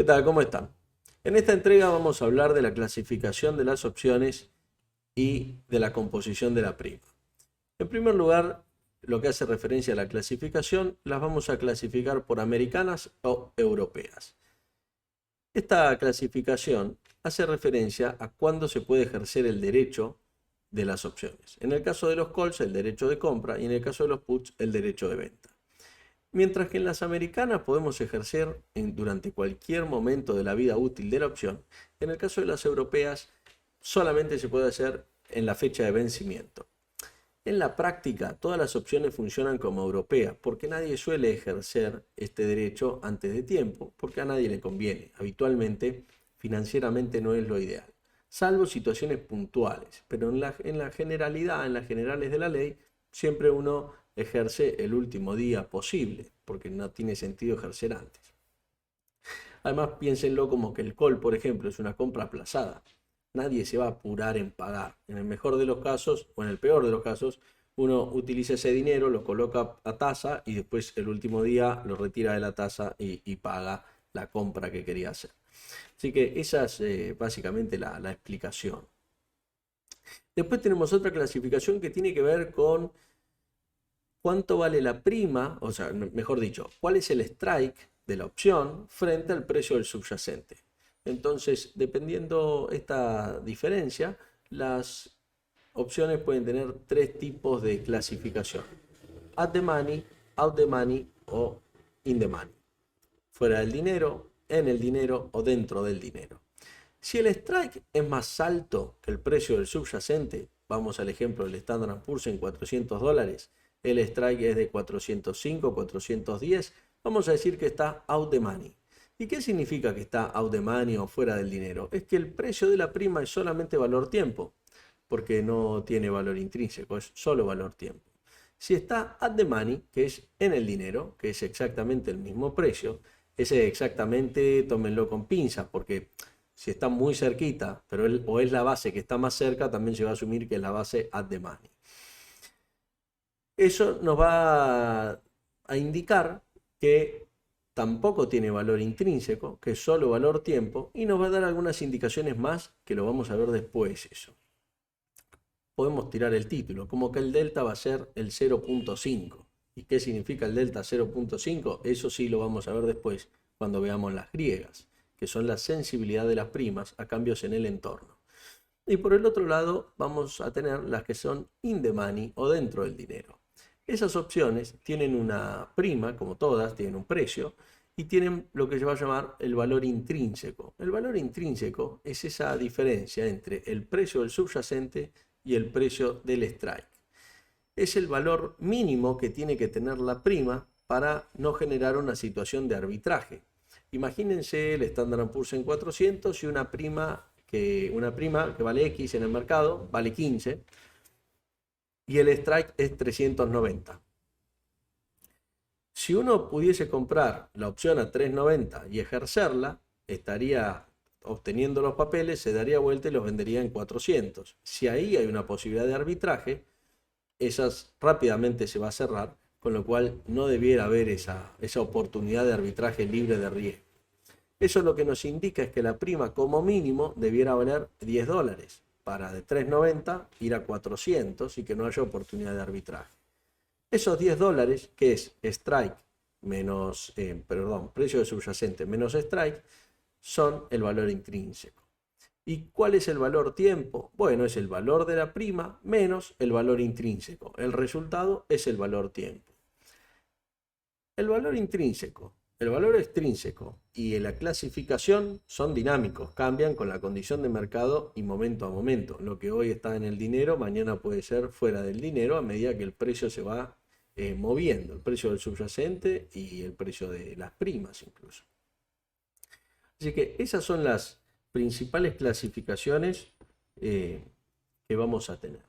¿Qué tal? ¿Cómo están? En esta entrega vamos a hablar de la clasificación de las opciones y de la composición de la prima. En primer lugar, lo que hace referencia a la clasificación, las vamos a clasificar por americanas o europeas. Esta clasificación hace referencia a cuándo se puede ejercer el derecho de las opciones. En el caso de los calls, el derecho de compra, y en el caso de los puts, el derecho de venta. Mientras que en las americanas podemos ejercer durante cualquier momento de la vida útil de la opción, en el caso de las europeas solamente se puede hacer en la fecha de vencimiento. En la práctica, todas las opciones funcionan como europeas, porque nadie suele ejercer este derecho antes de tiempo, porque a nadie le conviene. Habitualmente, financieramente no es lo ideal, salvo situaciones puntuales, pero en la generalidad, en las generales de la ley, siempre uno ejerce el último día posible, porque no tiene sentido ejercer antes. Además, piénsenlo como que el call, por ejemplo, es una compra aplazada. Nadie se va a apurar en pagar. En el mejor de los casos, o en el peor de los casos, uno utiliza ese dinero, lo coloca a tasa y después el último día lo retira de la tasa y paga la compra que quería hacer. Así que esa es básicamente la explicación. Después tenemos otra clasificación que tiene que ver con cuánto vale la prima, o sea, mejor dicho, cuál es el strike de la opción frente al precio del subyacente. Entonces, dependiendo esta diferencia, las opciones pueden tener tres tipos de clasificación: at the money, out the money o in the money. Fuera del dinero, en el dinero o dentro del dinero. Si el strike es más alto que el precio del subyacente, vamos al ejemplo del Standard & Poor's en $400, el strike es de 405, 410, vamos a decir que está out the money. ¿Y qué significa que está out the money o fuera del dinero? Es que el precio de la prima es solamente valor tiempo, porque no tiene valor intrínseco, es solo valor tiempo. Si está at the money, que es en el dinero, que es exactamente el mismo precio, ese exactamente tómenlo con pinzas, porque si está muy cerquita, pero o es la base que está más cerca, también se va a asumir que es la base at the money. Eso nos va a indicar que tampoco tiene valor intrínseco, que es solo valor tiempo, y nos va a dar algunas indicaciones más que lo vamos a ver después eso. Podemos tirar el título, como que el delta va a ser el 0.5. ¿Y qué significa el delta 0.5? Eso sí lo vamos a ver después cuando veamos las griegas, que son la sensibilidad de las primas a cambios en el entorno. Y por el otro lado vamos a tener las que son in the money o dentro del dinero. Esas opciones tienen una prima, como todas, tienen un precio y tienen lo que se va a llamar el valor intrínseco. El valor intrínseco es esa diferencia entre el precio del subyacente y el precio del strike. Es el valor mínimo que tiene que tener la prima para no generar una situación de arbitraje. Imagínense el Standard & Poor's en 400 y una prima que vale X en el mercado, vale 15, y el strike es 390. Si uno pudiese comprar la opción a 390 y ejercerla, estaría obteniendo los papeles, se daría vuelta y los vendería en 400. Si ahí hay una posibilidad de arbitraje, esas rápidamente se va a cerrar, con lo cual no debiera haber esa oportunidad de arbitraje libre de riesgo. Eso lo que nos indica es que la prima como mínimo debiera valer $10 para de 390 ir a 400 y que no haya oportunidad de arbitraje. Esos $10, que es strike menos, precio de subyacente menos strike, son el valor intrínseco. ¿Y cuál es el valor tiempo? Bueno, es el valor de la prima menos el valor intrínseco. El resultado es el valor tiempo. El valor intrínseco, el valor extrínseco y la clasificación son dinámicos, cambian con la condición de mercado y momento a momento. Lo que hoy está en el dinero, mañana puede ser fuera del dinero a medida que el precio se va moviendo, el precio del subyacente y el precio de las primas incluso. Así que esas son las principales clasificaciones que vamos a tener.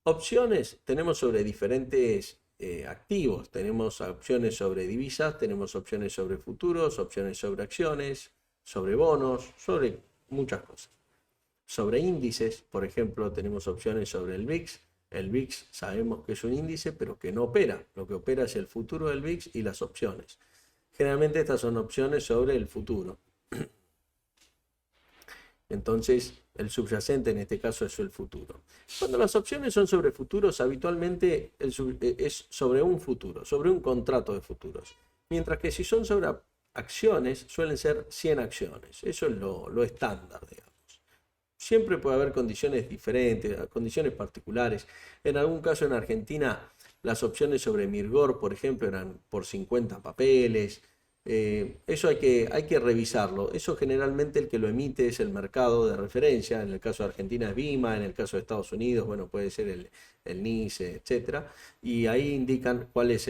Opciones tenemos sobre diferentes activos, tenemos opciones sobre divisas, tenemos opciones sobre futuros, opciones sobre acciones, sobre bonos, sobre muchas cosas. Sobre índices, por ejemplo, tenemos opciones sobre el VIX. El VIX sabemos que es un índice, pero que no opera. Lo que opera es el futuro del VIX y las opciones. Generalmente estas son opciones sobre el futuro. Entonces, el subyacente en este caso es el futuro. Cuando las opciones son sobre futuros, habitualmente es sobre un futuro, sobre un contrato de futuros. Mientras que si son sobre acciones, suelen ser 100 acciones. Eso es lo estándar, digamos. Siempre puede haber condiciones diferentes, condiciones particulares. En algún caso en Argentina, las opciones sobre Mirgor, por ejemplo, eran por 50 papeles. Eso hay que revisarlo. Eso generalmente el que lo emite es el mercado de referencia. En el caso de Argentina es BIMA, en el caso de Estados Unidos, bueno, puede ser el NICE, etcétera. Y ahí indican cuál es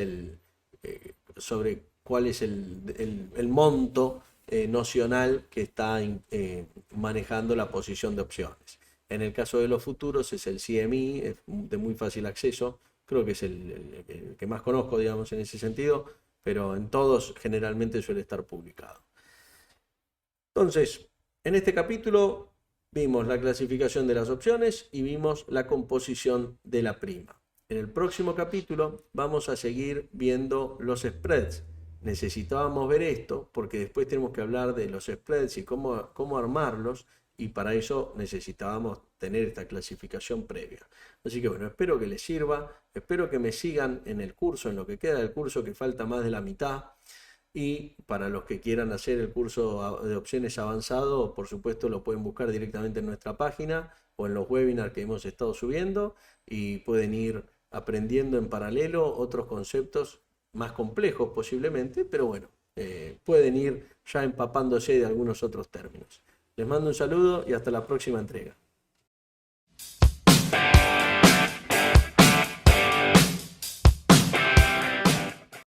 sobre cuál es el monto nocional que está manejando la posición de opciones. En el caso de los futuros es el CMI, es de muy fácil acceso, creo que es el que más conozco, digamos, en ese sentido, pero en todos generalmente suele estar publicado. Entonces, en este capítulo vimos la clasificación de las opciones y vimos la composición de la prima. En el próximo capítulo vamos a seguir viendo los spreads. Necesitábamos ver esto porque después tenemos que hablar de los spreads y cómo armarlos, y para eso necesitábamos tener esta clasificación previa. Así que bueno, espero que les sirva, espero que me sigan en el curso, en lo que queda del curso, que falta más de la mitad. Y para los que quieran hacer el curso de opciones avanzado, por supuesto lo pueden buscar directamente en nuestra página o en los webinars que hemos estado subiendo, y pueden ir aprendiendo en paralelo otros conceptos más complejos posiblemente, pero bueno, pueden ir ya empapándose de algunos otros términos. Les mando un saludo y hasta la próxima entrega.